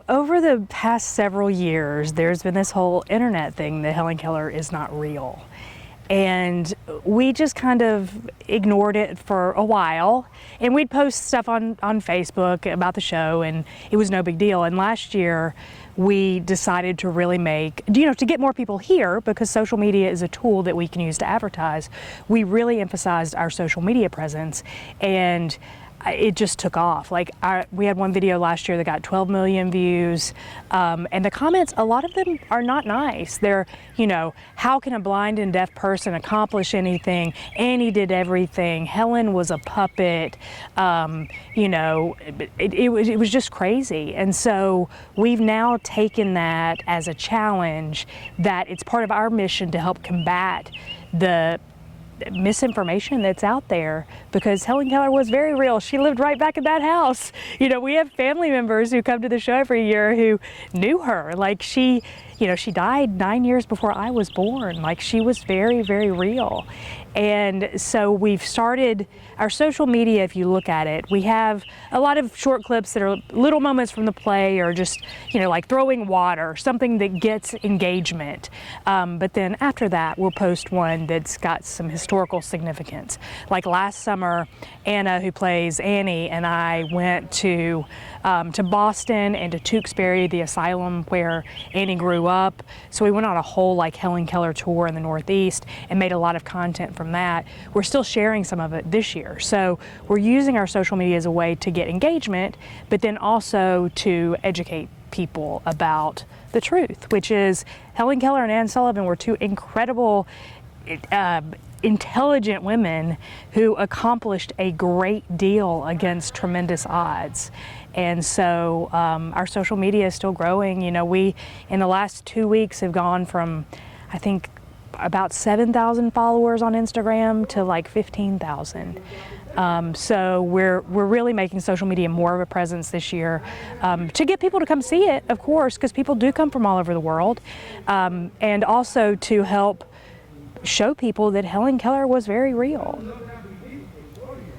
over the past several years, there's been this whole internet thing that Helen Keller is not real. And we just kind of ignored it for a while. And we'd post stuff on Facebook about the show, and it was no big deal. And last year, we decided to really to get more people here, because social media is a tool that we can use to advertise. We really emphasized our social media presence, and it just took off. We had one video last year that got 12 million views, and the comments, a lot of them are not nice. They're, how can a blind and deaf person accomplish anything? Annie did everything. Helen was a puppet. It was just crazy. And so we've now taken that as a challenge, that it's part of our mission to help combat the misinformation that's out there, because Helen Keller was very real. She lived right back in that house. We have family members who come to the show every year who knew her. She died 9 years before I was born. She was very, very real. And so we've started our social media. If you look at it, we have a lot of short clips that are little moments from the play, or just, like throwing water, something that gets engagement. But then after that, we'll post one that's got some historical significance. Like last summer, Anna, who plays Annie, and I went to Boston and to Tewksbury, the asylum where Annie grew up. So we went on a whole Helen Keller tour in the Northeast and made a lot of content from that. We're still sharing some of it this year. So we're using our social media as a way to get engagement, but then also to educate people about the truth, which is Helen Keller and Anne Sullivan were two incredible, intelligent women who accomplished a great deal against tremendous odds. And so our social media is still growing. We, in the last 2 weeks, have gone from, I think, about 7,000 followers on Instagram to 15,000. So we're really making social media more of a presence this year, to get people to come see it, of course, because people do come from all over the world, and also to help show people that Helen Keller was very real.